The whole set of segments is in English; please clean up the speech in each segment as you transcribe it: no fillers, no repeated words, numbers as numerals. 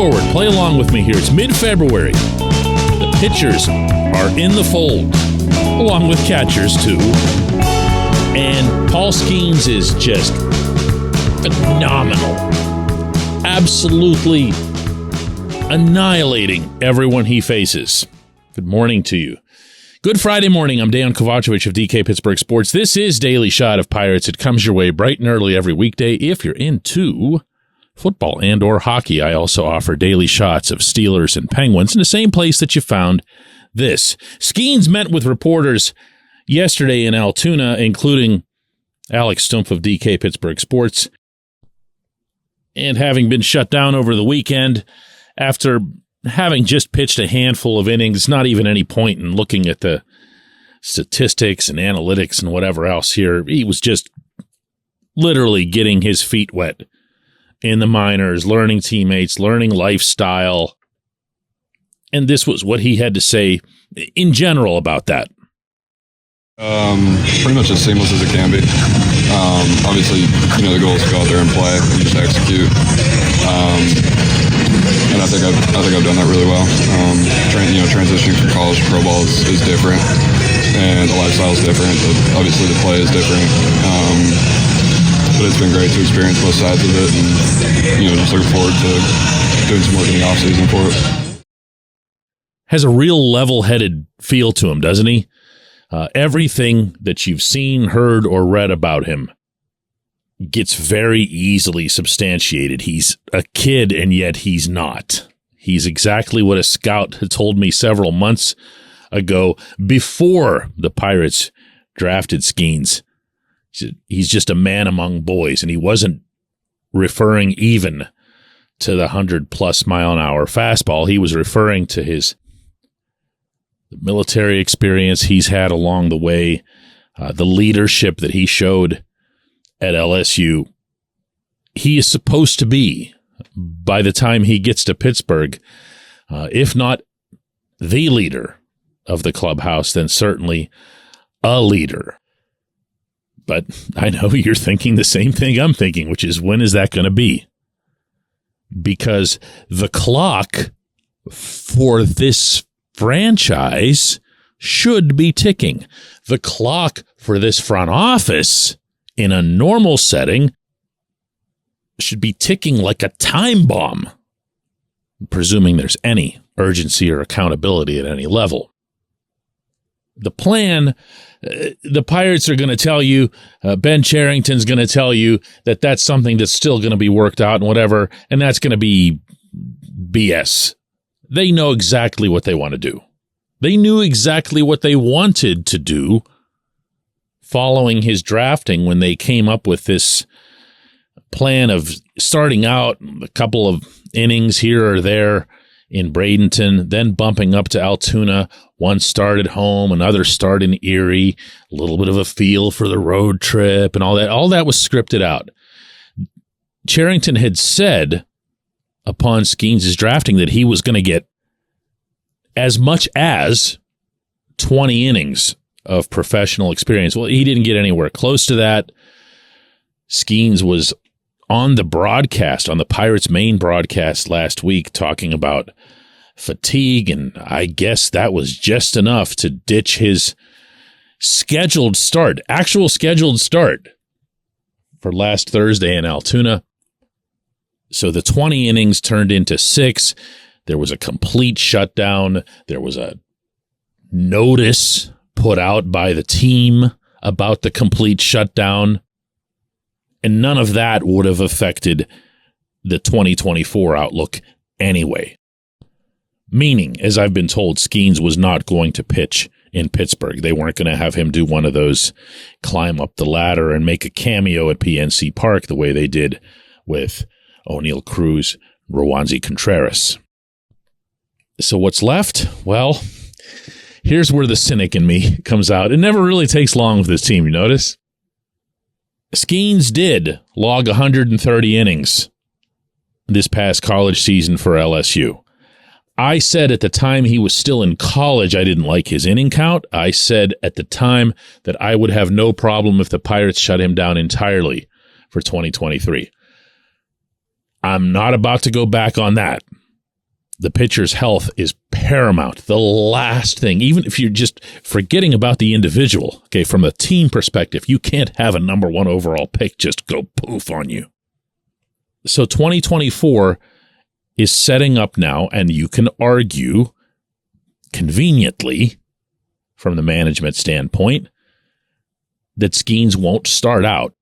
forward. Play along with me here. It's mid-February. The pitchers are in the fold, along with catchers, too. And Paul Skenes is just phenomenal. Absolutely annihilating everyone he faces. Good morning to you. Good Friday morning. I'm Dejan Kovacevic of DK Pittsburgh Sports. This is Daily Shot of Pirates. It comes your way bright and early every weekday. If you're into football and or hockey, I also offer daily shots of Steelers and Penguins in the same place that you found this. Skenes met with reporters yesterday in Altoona, including Alex Stumpf of DK Pittsburgh Sports, and having been shut down over the weekend after having just pitched a handful of innings, not even any point in looking at the statistics and analytics and whatever else here. He was just literally getting his feet wet in the minors, learning teammates, learning lifestyle. And this was what he had to say in general about that. Pretty much as seamless as it can be. Obviously, the goal is to go out there and play and just execute. And I think I've done that really well. Transitioning from college to pro ball is different, and the lifestyle is different. But obviously, the play is different. But it's been great to experience both sides of it, and just looking forward to doing some work in the off season for it. Has a real level-headed feel to him, doesn't he? Everything that you've seen, heard, or read about him gets very easily substantiated. He's a kid, and yet he's not. He's exactly what a scout had told me several months ago before the Pirates drafted Skenes. He's just a man among boys, and he wasn't referring even to the 100-plus mile-an-hour fastball. He was referring to his military experience he's had along the way, the leadership that he showed at LSU. He is supposed to be, by the time he gets to Pittsburgh, if not the leader of the clubhouse, then certainly a leader. But I know you're thinking the same thing I'm thinking, which is, when is that going to be? Because the clock for this franchise should be ticking. The clock for this front office in a normal setting should be ticking like a time bomb, presuming there's any urgency or accountability at any level. The plan, the Pirates are going to tell you, Ben Cherington's going to tell you that that's something that's still going to be worked out and whatever, and that's going to be BS. They know exactly what they want to do. They knew exactly what they wanted to do following his drafting when they came up with this plan of starting out a couple of innings here or there in Bradenton, then bumping up to Altoona. One start at home, another start in Erie, a little bit of a feel for the road trip and all that. All that was scripted out. Cherington had said upon Skenes' drafting that he was going to get as much as 20 innings of professional experience. Well, he didn't get anywhere close to that. Skenes was on the broadcast, on the Pirates' main broadcast last week, talking about fatigue, and I guess that was just enough to ditch his actual scheduled start for last Thursday in Altoona. So the 20 innings turned into 6. There was a complete shutdown. There was a notice put out by the team about the complete shutdown. And none of that would have affected the 2024 outlook anyway. Meaning, as I've been told, Skenes was not going to pitch in Pittsburgh. They weren't going to have him do one of those climb up the ladder and make a cameo at PNC Park the way they did with O'Neal Cruz, Rowanzi Contreras. So what's left? Well, here's where the cynic in me comes out. It never really takes long with this team, you notice? Skenes did log 130 innings this past college season for LSU. I said at the time he was still in college, I didn't like his inning count. I said at the time that I would have no problem if the Pirates shut him down entirely for 2023. I'm not about to go back on that. the pitcher's health is paramount. The last thing, even if you're just forgetting about the individual, okay, from a team perspective, you can't have a number one overall pick just go poof on you. So 2024 is setting up now, and you can argue conveniently from the management standpoint that Skenes won't start out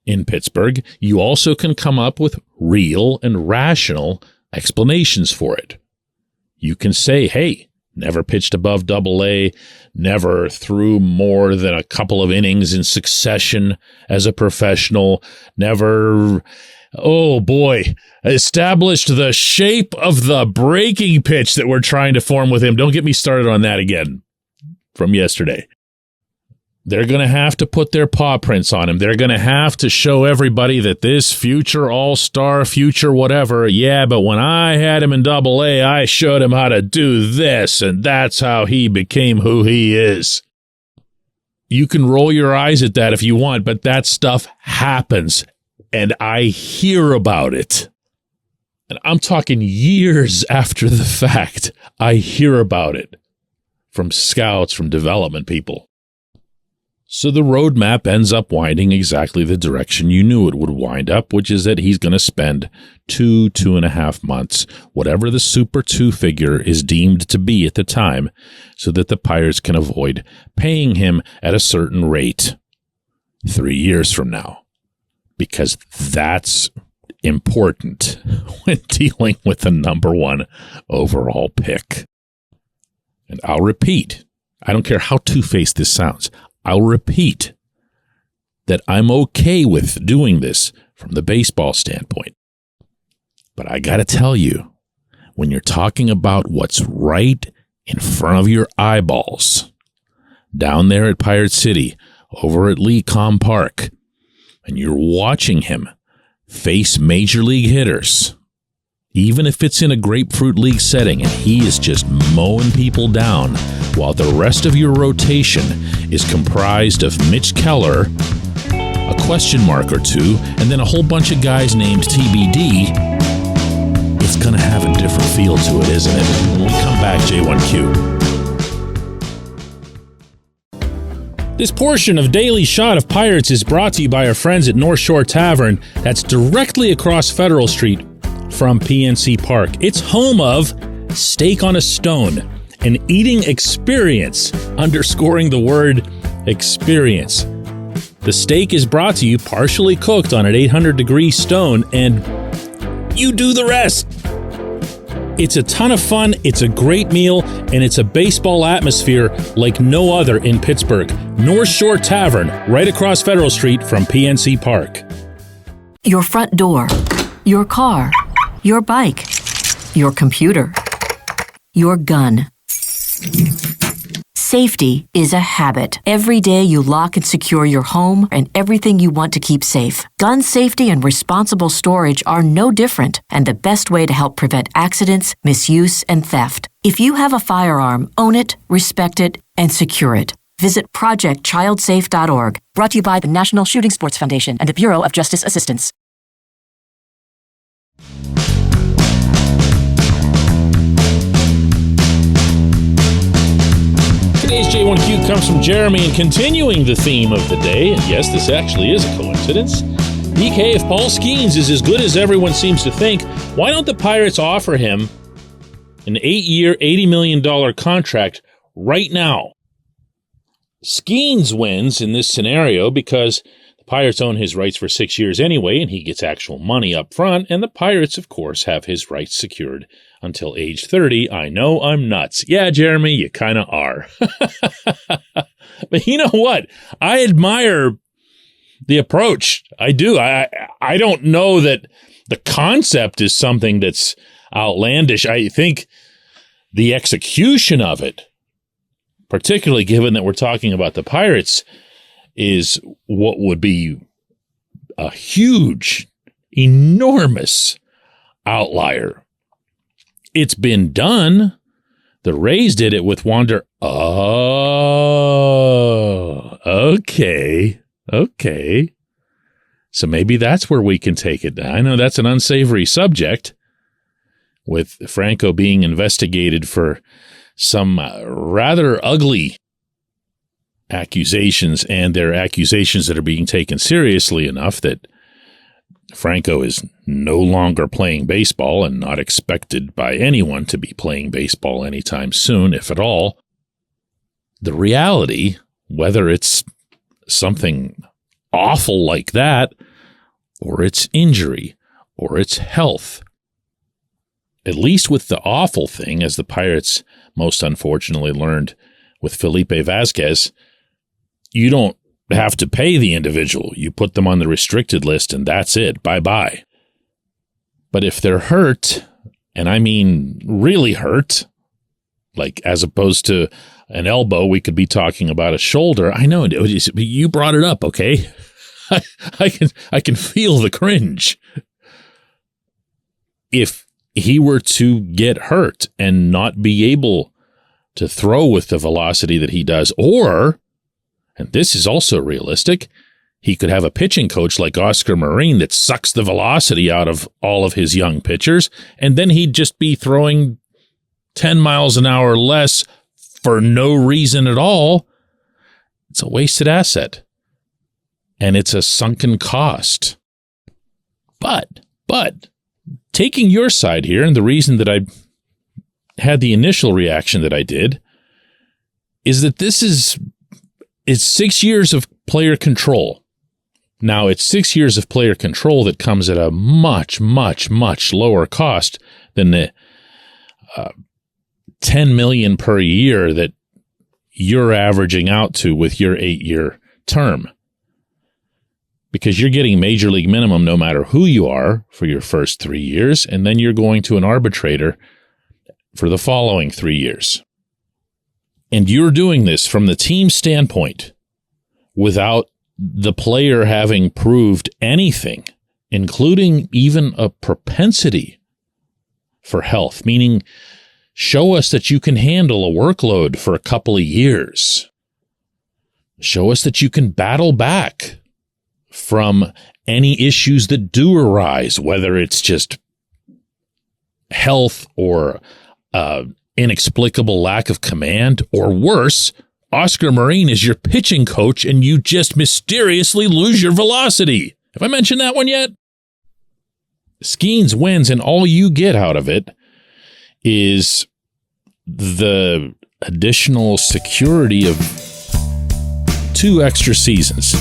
in Pittsburgh. You also can come up with real and rational explanations for it. You can say, hey, never pitched above Double-A, never threw more than a couple of innings in succession as a professional, never, oh boy, established the shape of the breaking pitch that we're trying to form with him. Don't get me started on that again from yesterday. They're going to have to put their paw prints on him. They're going to have to show everybody that this future all-star, future whatever, yeah, but when I had him in Double-A, I showed him how to do this, and that's how he became who he is. You can roll your eyes at that if you want, but that stuff happens, and I hear about it. And I'm talking years after the fact. I hear about it from scouts, from development people. So the roadmap ends up winding exactly the direction you knew it would wind up, which is that he's going to spend 2.5 months, whatever the Super 2 figure is deemed to be at the time, so that the Pirates can avoid paying him at a certain rate 3 years from now. Because that's important when dealing with the number one overall pick. And I'll repeat, I don't care how two-faced this sounds, I'll repeat that I'm okay with doing this from the baseball standpoint. But I got to tell you, when you're talking about what's right in front of your eyeballs, down there at Pirate City, over at Lee Com Park, and you're watching him face major league hitters, even if it's in a Grapefruit League setting and he is just mowing people down, while the rest of your rotation is comprised of Mitch Keller, a question mark or two, and then a whole bunch of guys named TBD, it's going to have a different feel to it, isn't it? When we come back, J1Q. This portion of Daily Shot of Pirates is brought to you by our friends at North Shore Tavern, that's directly across Federal Street from PNC Park. It's home of Steak on a Stone, an eating experience, underscoring the word experience. The steak is brought to you partially cooked on an 800-degree stone, and you do the rest. It's a ton of fun, it's a great meal, and it's a baseball atmosphere like no other in Pittsburgh. North Shore Tavern, right across Federal Street from PNC Park. Your front door, your car, your bike, your computer, your gun. Safety is a habit. Every day you lock and secure your home and everything you want to keep safe. Gun safety and responsible storage are no different, and the best way to help prevent accidents, misuse, and theft. If you have a firearm, own it, respect it, and secure it. Visit ProjectChildSafe.org. Brought to you by the National Shooting Sports Foundation and the Bureau of Justice Assistance. Today's J1Q comes from Jeremy, and continuing the theme of the day, and yes, this actually is a coincidence. DK, if Paul Skenes is as good as everyone seems to think, why don't the Pirates offer him an 8-year, $80 million contract right now? Skenes wins in this scenario because the Pirates own his rights for 6 years anyway, and he gets actual money up front, and the Pirates, of course, have his rights secured until age 30. I know I'm nuts. Yeah, Jeremy, you kind of are. But you know what? I admire the approach. I do. I don't know that the concept is something that's outlandish. I think the execution of it, particularly given that we're talking about the Pirates, is what would be a huge, enormous outlier. It's been done. The Rays did it with Wander. Oh, okay. So maybe that's where we can take it. I know that's an unsavory subject. with Franco being investigated for some rather ugly accusations, and they're accusations that are being taken seriously enough that Franco is no longer playing baseball and not expected by anyone to be playing baseball anytime soon, if at all. The reality, whether it's something awful like that, or it's injury, or it's health, at least with the awful thing, as the Pirates most unfortunately learned with Felipe Vasquez, you don't have to pay the individual. You put them on the restricted list and that's it. Bye-bye. But if they're hurt, and I mean really hurt, like as opposed to an elbow, we could be talking about a shoulder. I know, you brought it up, okay? I can feel the cringe. If he were to get hurt and not be able to throw with the velocity that he does, or, and this is also realistic, he could have a pitching coach like Oscar Marin that sucks the velocity out of all of his young pitchers, and then he'd just be throwing 10 miles an hour less for no reason at all. It's a wasted asset. And it's a sunken cost. But, taking your side here, and the reason that I had the initial reaction that I did, is that it's 6 years of player control. Now, it's 6 years of player control that comes at a much, much, much lower cost than the $10 million per year that you're averaging out to with your 8-year term. Because you're getting major league minimum no matter who you are for your first 3 years, and then you're going to an arbitrator for the following 3 years. And you're doing this from the team standpoint without the player having proved anything, including even a propensity for health, meaning show us that you can handle a workload for a couple of years. Show us that you can battle back from any issues that do arise, whether it's just health or inexplicable lack of command, or worse, Oscar Marin is your pitching coach and you just mysteriously lose your velocity. Have I mentioned that one yet? Skenes wins, and all you get out of it is the additional security of 2 extra seasons.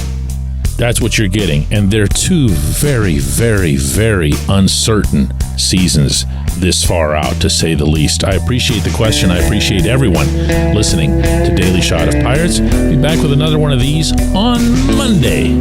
That's what you're getting. And they're 2 very, very, very uncertain seasons this far out, to say the least. I appreciate the question. I appreciate everyone listening to Daily Shot of Pirates. Be back with another one of these on Monday.